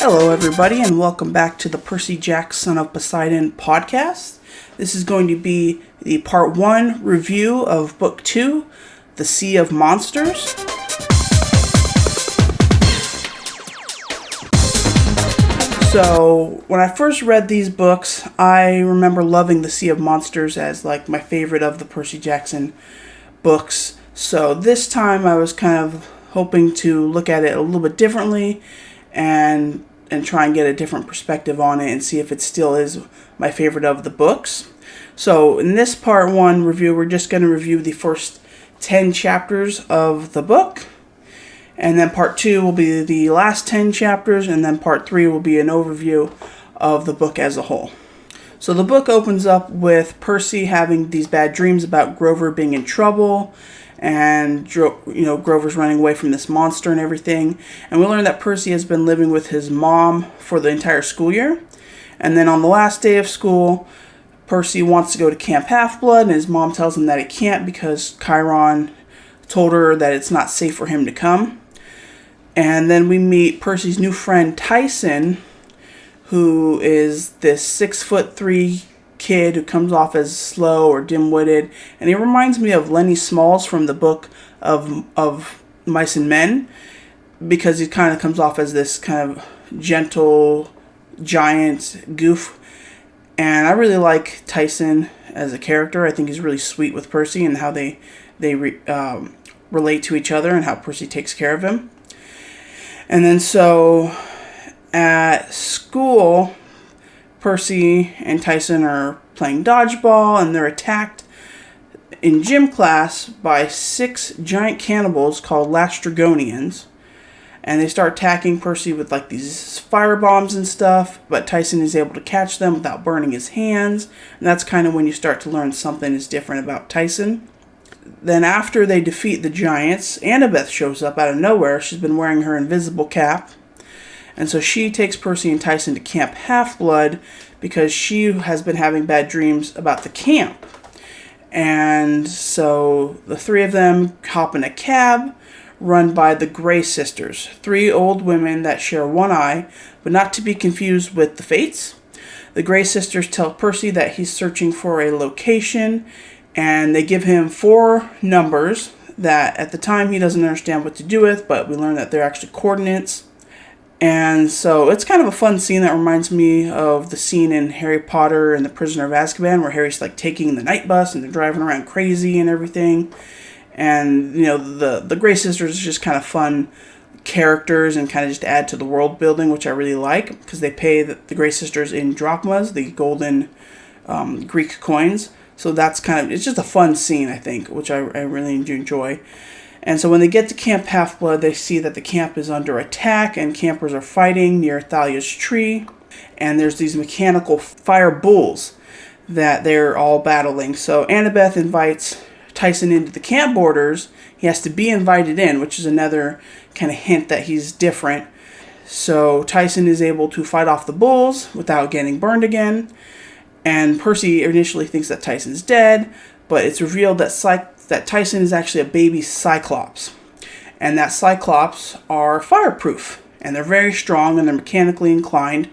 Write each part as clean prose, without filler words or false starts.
Hello, everybody, and welcome back to the Percy Jackson of Poseidon podcast. This is going to be the part 1 review of book 2, The Sea of Monsters. So, when I first read these books, I remember loving The Sea of Monsters as like my favorite of the Percy Jackson books. So this time I was kind of hoping to look at it a little bit differently and try and get a different perspective on it and see if it still is my favorite of the books. So in this part 1 review, we're just going to review the first 10 chapters of the book. And then part 2 will be the last 10 chapters, and then part 3 will be an overview of the book as a whole. So the book opens up with Percy having these bad dreams about Grover being in trouble, and Grover's running away from this monster and everything. And we learn that Percy has been living with his mom for the entire school year. And then on the last day of school, Percy wants to go to Camp Half-Blood, and his mom tells him that he can't because Chiron told her that it's not safe for him to come. And then we meet Percy's new friend Tyson, who is this 6'3" kid who comes off as slow or dim-witted, and he reminds me of Lenny Smalls from the book of Mice and Men, because he kind of comes off as this kind of gentle giant goof. And I really like Tyson as a character. I think he's really sweet with Percy and how they relate to each other and how Percy takes care of him. And then so at school, Percy and Tyson are playing dodgeball, and they're attacked in gym class by 6 giant cannibals called Lastrygonians. And they start attacking Percy with like these fire bombs and stuff, but Tyson is able to catch them without burning his hands. And that's kind of when you start to learn something is different about Tyson. Then after they defeat the giants, Annabeth shows up out of nowhere. She's been wearing her invisible cap. And so she takes Percy and Tyson to Camp Half-Blood because she has been having bad dreams about the camp. And so the 3 of them hop in a cab run by the Grey Sisters, 3 old women that share one eye, but not to be confused with the Fates. The Grey Sisters tell Percy that he's searching for a location, and they give him 4 numbers that at the time he doesn't understand what to do with, but we learn that they're actually coordinates. And so it's kind of a fun scene that reminds me of the scene in Harry Potter and the Prisoner of Azkaban, where Harry's like taking the night bus and they're driving around crazy and everything. And, the Grey Sisters is just kind of fun characters and kind of just add to the world building, which I really like, because they pay the Grey Sisters in drachmas, the golden Greek coins. So that's it's just a fun scene, I think, which I really enjoy. And so when they get to Camp Half-Blood, they see that the camp is under attack and campers are fighting near Thalia's tree. And there's these mechanical fire bulls that they're all battling. So Annabeth invites Tyson into the camp borders. He has to be invited in, which is another kind of hint that he's different. So Tyson is able to fight off the bulls without getting burned again. And Percy initially thinks that Tyson's dead, but it's revealed that Tyson is actually a baby Cyclops. And that Cyclops are fireproof, and they're very strong, and they're mechanically inclined.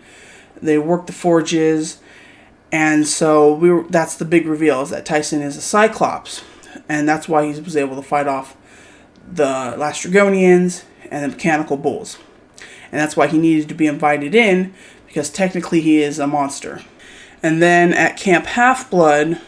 They work the forges, and so that's the big reveal, is that Tyson is a Cyclops. And that's why he was able to fight off the Lastrygonians and the mechanical bulls. And that's why he needed to be invited in, because technically he is a monster. And then at Camp Half-Blood,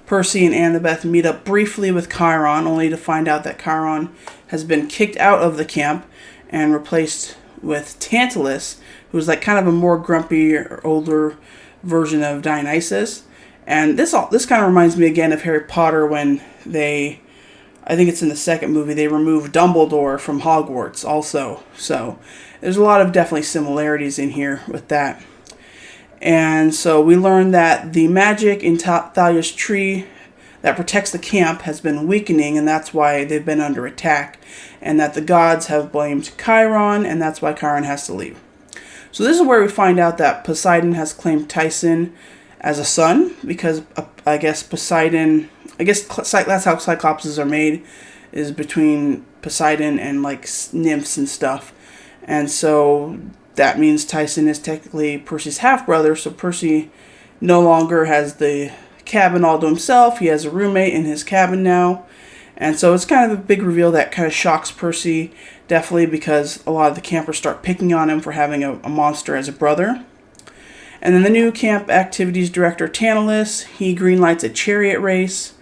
Percy and Annabeth meet up briefly with Chiron, only to find out that Chiron has been kicked out of the camp and replaced with Tantalus, who's like kind of a more grumpy or older version of Dionysus. And this kind of reminds me again of Harry Potter when I think it's in the second movie, they remove Dumbledore from Hogwarts also. So there's a lot of definitely similarities in here with that. And so we learn that the magic in Thalia's tree that protects the camp has been weakening, and that's why they've been under attack. And that the gods have blamed Chiron, and that's why Chiron has to leave. So this is where we find out that Poseidon has claimed Tyson as a son, because I guess that's how Cyclopses are made, is between Poseidon and like nymphs and stuff. And so that means Tyson is technically Percy's half-brother, so Percy no longer has the cabin all to himself. He has a roommate in his cabin now. And so it's kind of a big reveal that kind of shocks Percy, definitely, because a lot of the campers start picking on him for having a monster as a brother. And then the new camp activities director, Tantalus, he greenlights a chariot race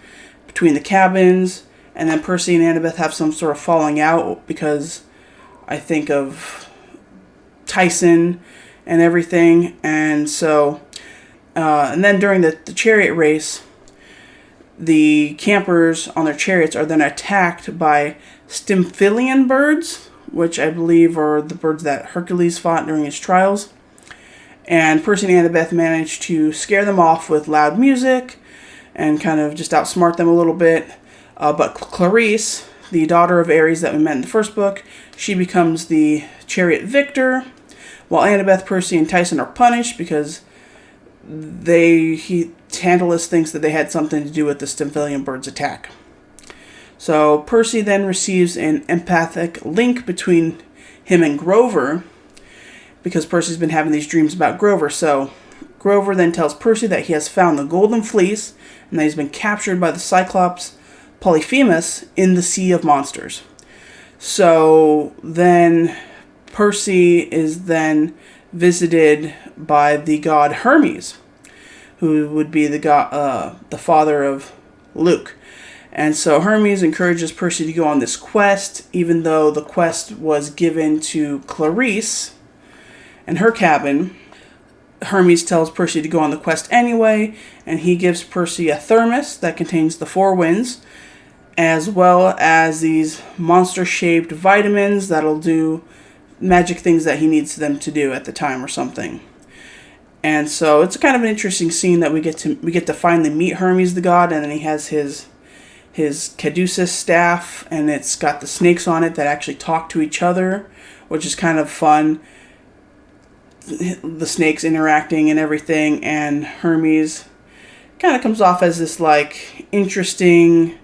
between the cabins. And then Percy and Annabeth have some sort of falling out because I think of Tyson and everything. And so, and then during the chariot race, the campers on their chariots are then attacked by Stymphalian birds, which I believe are the birds that Hercules fought during his trials. And Percy and Annabeth manage to scare them off with loud music and kind of just outsmart them a little bit. But Clarice, the daughter of Ares that we met in the first book, she becomes the chariot victor, while Annabeth, Percy, and Tyson are punished because Tantalus thinks that they had something to do with the Stymphalian bird's attack. So Percy then receives an empathic link between him and Grover, because Percy's been having these dreams about Grover. So Grover then tells Percy that he has found the Golden Fleece and that he's been captured by the Cyclops Polyphemus in the Sea of Monsters. So then Percy is then visited by the god Hermes, who would be the god, the father of Luke. And so Hermes encourages Percy to go on this quest, even though the quest was given to Clarice and her cabin. Hermes tells Percy to go on the quest anyway, and he gives Percy a thermos that contains the 4 winds, as well as these monster-shaped vitamins that'll do magic things that he needs them to do at the time or something. And so it's kind of an interesting scene that we get to finally meet Hermes the god, and then he has his caduceus staff, and it's got the snakes on it that actually talk to each other, which is kind of fun. The snakes interacting and everything, and Hermes kind of comes off as this like interesting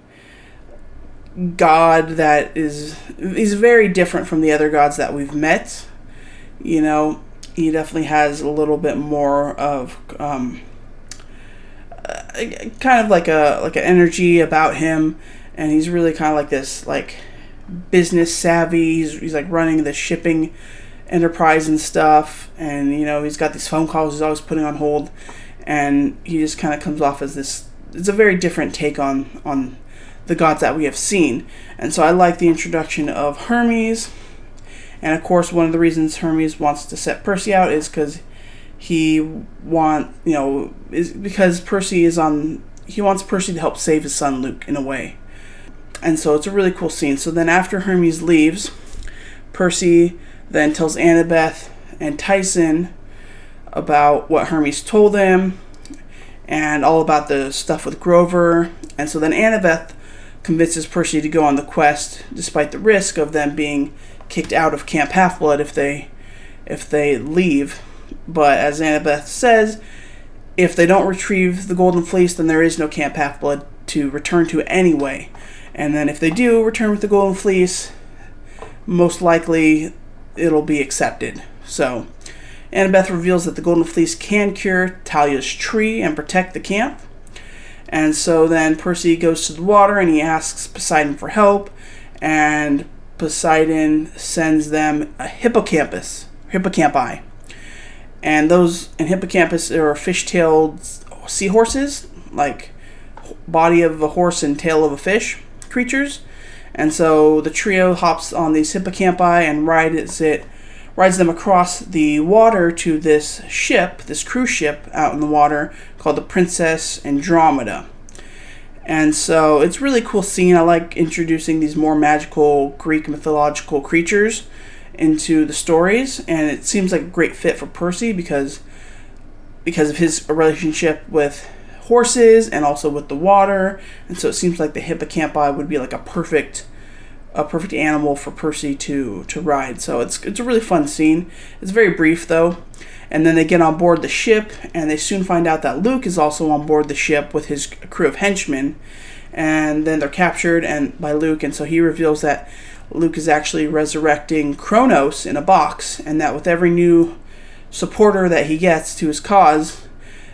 god that is very different from the other gods that we've met. You know, he definitely has a little bit more of kind of like an energy about him, and he's really kind of like this like business savvy. He's like running the shipping enterprise and stuff, and you know, he's got these phone calls he's always putting on hold, and he just kind of comes off as this. It's a very different take on the gods that we have seen. And so I like the introduction of Hermes. And of course, one of the reasons Hermes wants to set Percy out is because he wants Percy to help save his son Luke in a way. And so it's a really cool scene. So then after Hermes leaves, Percy then tells Annabeth and Tyson about what Hermes told him and all about the stuff with Grover. And so then Annabeth convinces Percy to go on the quest, despite the risk of them being kicked out of Camp Half-Blood if they leave. But as Annabeth says, if they don't retrieve the Golden Fleece, then there is no Camp Half-Blood to return to anyway. And then if they do return with the Golden Fleece, most likely it'll be accepted. So Annabeth reveals that the Golden Fleece can cure Talia's tree and protect the camp. And so then Percy goes to the water and he asks Poseidon for help, and Poseidon sends them a hippocampi. And hippocampus are fish-tailed seahorses, like body of a horse and tail of a fish creatures. And so the trio hops on these hippocampi and rides them across the water to this cruise ship out in the water called the Princess Andromeda. And so it's a really cool scene. I like introducing these more magical Greek mythological creatures into the stories, and it seems like a great fit for Percy because of his relationship with horses and also with the water. And so it seems like the hippocampi would be like a perfect animal for Percy to ride. So it's a really fun scene. It's very brief though. And then they get on board the ship, and they soon find out that Luke is also on board the ship with his crew of henchmen. And then they're captured by Luke, and so he reveals that Luke is actually resurrecting Kronos in a box, and that with every new supporter that he gets to his cause,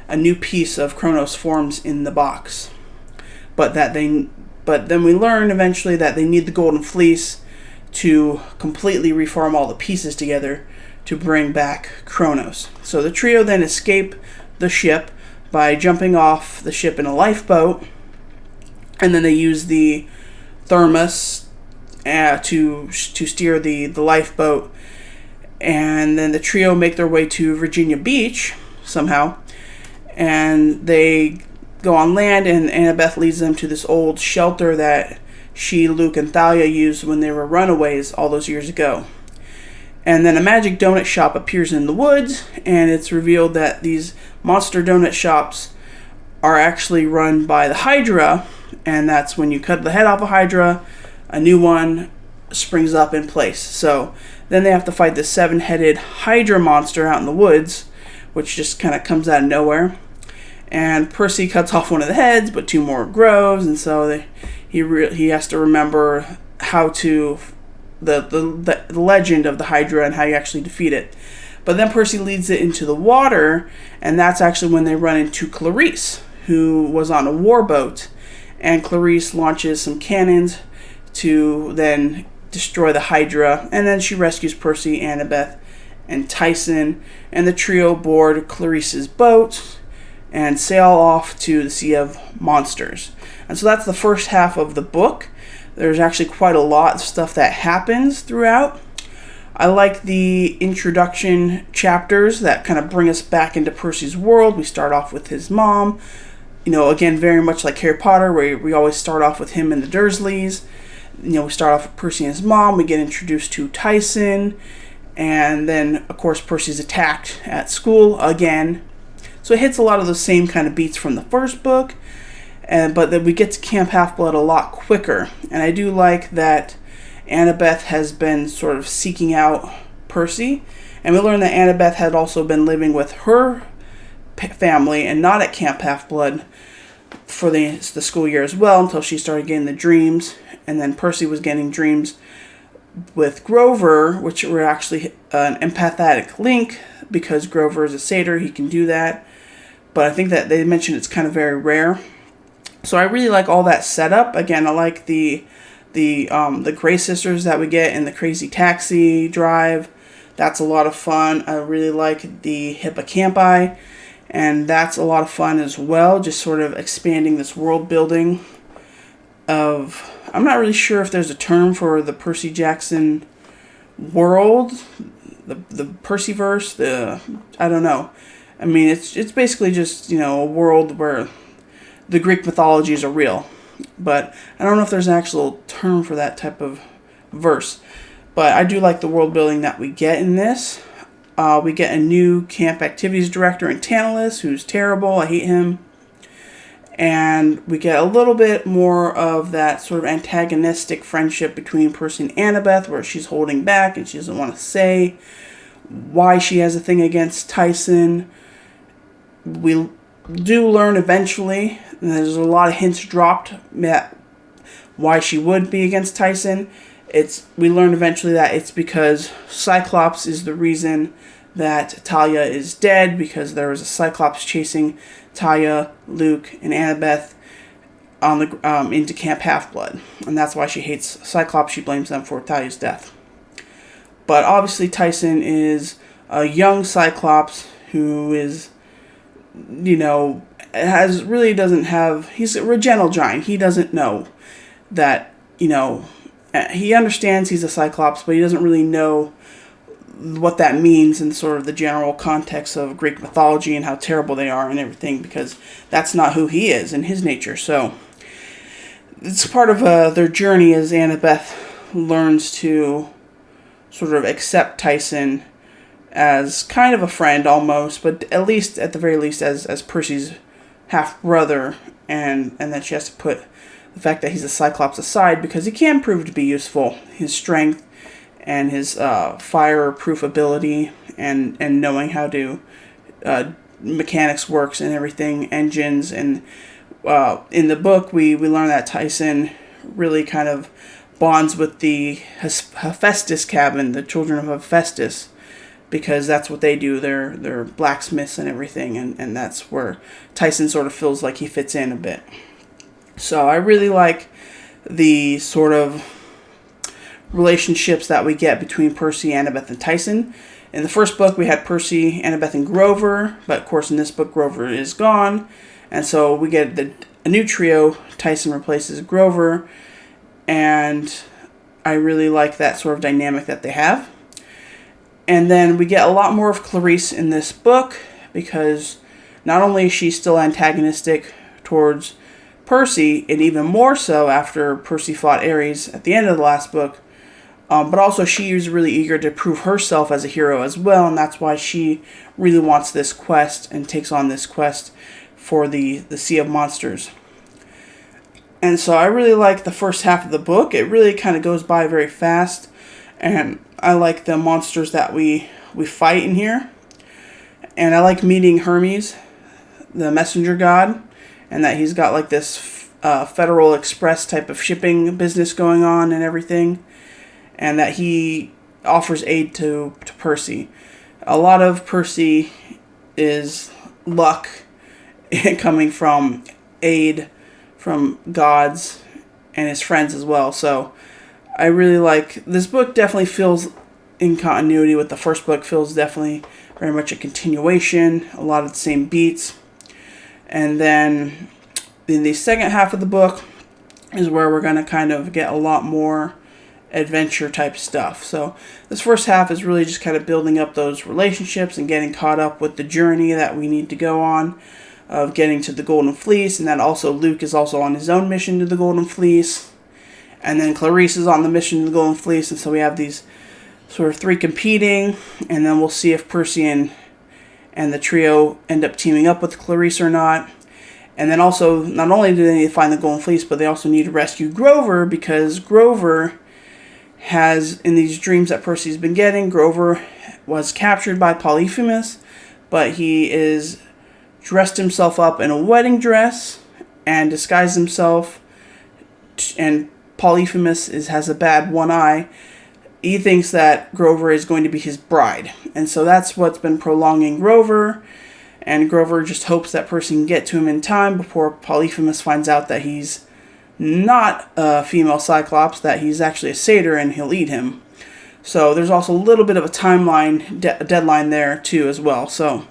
a new piece of Kronos forms in the box. But then we learn eventually that they need the Golden Fleece to completely reform all the pieces together to bring back Kronos. So the trio then escape the ship by jumping off the ship in a lifeboat, and then they use the thermos to steer the lifeboat, and then the trio make their way to Virginia Beach somehow, and they go on land, and Annabeth leads them to this old shelter that she, Luke, and Thalia used when they were runaways all those years ago. And then a magic donut shop appears in the woods, and it's revealed that these monster donut shops are actually run by the Hydra, and that's when you cut the head off a Hydra, a new one springs up in place. So then they have to fight this 7-headed Hydra monster out in the woods, which just kind of comes out of nowhere. And Percy cuts off one of the heads, but 2 more grows, and so he has to remember how to the legend of the Hydra and how you actually defeat it. But then Percy leads it into the water, and that's actually when they run into Clarice, who was on a warboat, and Clarice launches some cannons to then destroy the Hydra, and then she rescues Percy, Annabeth, and Tyson, and the trio board Clarice's boat and sail off to the Sea of Monsters. And so that's the first half of the book. There's actually quite a lot of stuff that happens throughout. I like the introduction chapters that kind of bring us back into Percy's world. We start off with his mom. Again, very much like Harry Potter, where we always start off with him and the Dursleys. We start off with Percy and his mom. We get introduced to Tyson. And then, of course, Percy's attacked at school again. So it hits a lot of the same kind of beats from the first book. But then we get to Camp Half-Blood a lot quicker. And I do like that Annabeth has been sort of seeking out Percy. And we learn that Annabeth had also been living with her family and not at Camp Half-Blood for the school year as well, until she started getting the dreams. And then Percy was getting dreams with Grover, which were actually an empathetic link, because Grover is a satyr, he can do that. But I think that they mentioned it's kind of very rare. So I really like all that setup. Again, I like the Grey Sisters that we get in the Crazy Taxi drive. That's a lot of fun. I really like the Hippocampi, and that's a lot of fun as well. Just sort of expanding this world building of. I'm not really sure if there's a term for the Percy Jackson world, the Percyverse. I don't know. I mean, it's basically just a world where the Greek mythologies are real, but I don't know if there's an actual term for that type of verse. But I do like the world building that we get in this. We get a new camp activities director in Tantalus, who's terrible. I hate him. And we get a little bit more of that sort of antagonistic friendship between Percy and Annabeth, where she's holding back and she doesn't want to say why she has a thing against Tyson. We do learn eventually, and there's a lot of hints dropped that why she would be against Tyson. We learn eventually that it's because Cyclops is the reason that Talia is dead, because there was a Cyclops chasing Talia, Luke, and Annabeth on the into Camp Half-Blood, and that's why she hates Cyclops. She blames them for Talia's death. But obviously Tyson is a young Cyclops who is, he's a regenal giant. He doesn't know that, he understands he's a Cyclops, but he doesn't really know what that means in sort of the general context of Greek mythology and how terrible they are and everything, because that's not who he is in his nature. So it's part of their journey as Annabeth learns to sort of accept Tyson as kind of a friend almost, but at the very least as Percy's half-brother, and that she has to put the fact that he's a Cyclops aside, because he can prove to be useful. His strength and his fire-proof ability and knowing how to mechanics works and everything, engines. And in the book, we learn that Tyson really kind of bonds with the Hephaestus cabin, the children of Hephaestus, because that's what they do. They're blacksmiths and everything, and that's where Tyson sort of feels like he fits in a bit. So I really like the sort of relationships that we get between Percy, Annabeth, and Tyson. In the first book, we had Percy, Annabeth, and Grover, but of course in this book, Grover is gone, and so we get a new trio. Tyson replaces Grover, and I really like that sort of dynamic that they have. And then we get a lot more of Clarice in this book, because not only is she still antagonistic towards Percy, and even more so after Percy fought Ares at the end of the last book, but also she is really eager to prove herself as a hero as well, and that's why she really wants this quest and takes on this quest for the Sea of Monsters. And so I really like the first half of the book. It really kind of goes by very fast, and I like the monsters that we fight in here. And I like meeting Hermes, the messenger god, and that he's got like this Federal Express type of shipping business going on and everything, and that he offers aid to Percy. A lot of Percy is luck coming from aid from gods and his friends as well. So I really like this book. Definitely feels in continuity with the first book. Feels definitely very much a continuation. A lot of the same beats. And then in the second half of the book is where we're going to kind of get a lot more adventure type stuff. So this first half is really just kind of building up those relationships and getting caught up with the journey that we need to go on of getting to the Golden Fleece, and that also Luke is also on his own mission to the Golden Fleece, and then Clarice is on the mission to the Golden Fleece, and so we have these sort of three competing, and then we'll see if Percy and the trio end up teaming up with Clarice or not. And then also, not only do they need to find the Golden Fleece, but they also need to rescue Grover, because Grover has, in these dreams that Percy's been getting, Grover was captured by Polyphemus, but he is dressed himself up in a wedding dress and disguised himself, and Polyphemus has a bad one eye. He thinks that Grover is going to be his bride, and so that's what's been prolonging Grover, and Grover just hopes that Percy can get to him in time before Polyphemus finds out that he's not a female Cyclops, that he's actually a satyr and he'll eat him. So there's also a little bit of a timeline deadline there too as well. So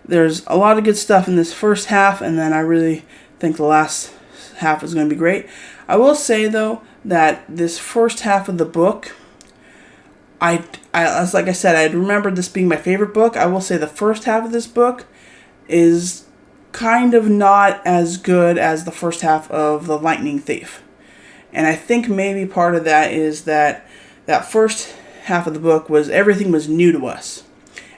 there's a lot of good stuff in this first half, and then I really think the last half is going to be great. I will say though that this first half of the book, like I said, I remembered this being my favorite book. I will say the first half of this book is kind of not as good as the first half of The Lightning Thief. And I think maybe part of that is that first half of the book was everything was new to us,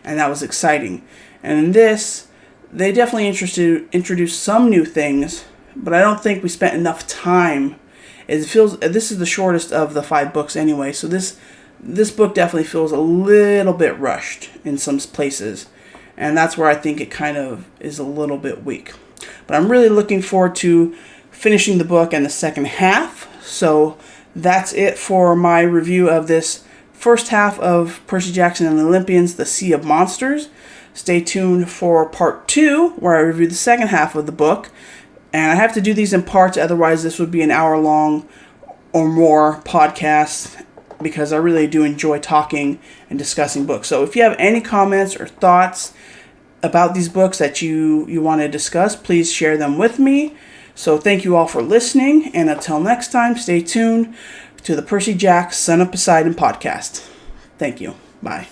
and that was exciting. And in this, they definitely introduced some new things, but I don't think we spent enough time. It feels, this is the shortest of the 5 books anyway, so this book definitely feels a little bit rushed in some places, and that's where I think it kind of is a little bit weak. But I'm really looking forward to finishing the book and the second half. So that's it for my review of this first half of Percy Jackson and the Olympians, The Sea of Monsters. Stay tuned for part 2, where I review the second half of the book. And I have to do these in parts, otherwise this would be an hour-long or more podcast, because I really do enjoy talking and discussing books. So if you have any comments or thoughts about these books that you want to discuss, please share them with me. So thank you all for listening, and until next time, stay tuned to the Percy Jackson Son of Poseidon podcast. Thank you. Bye.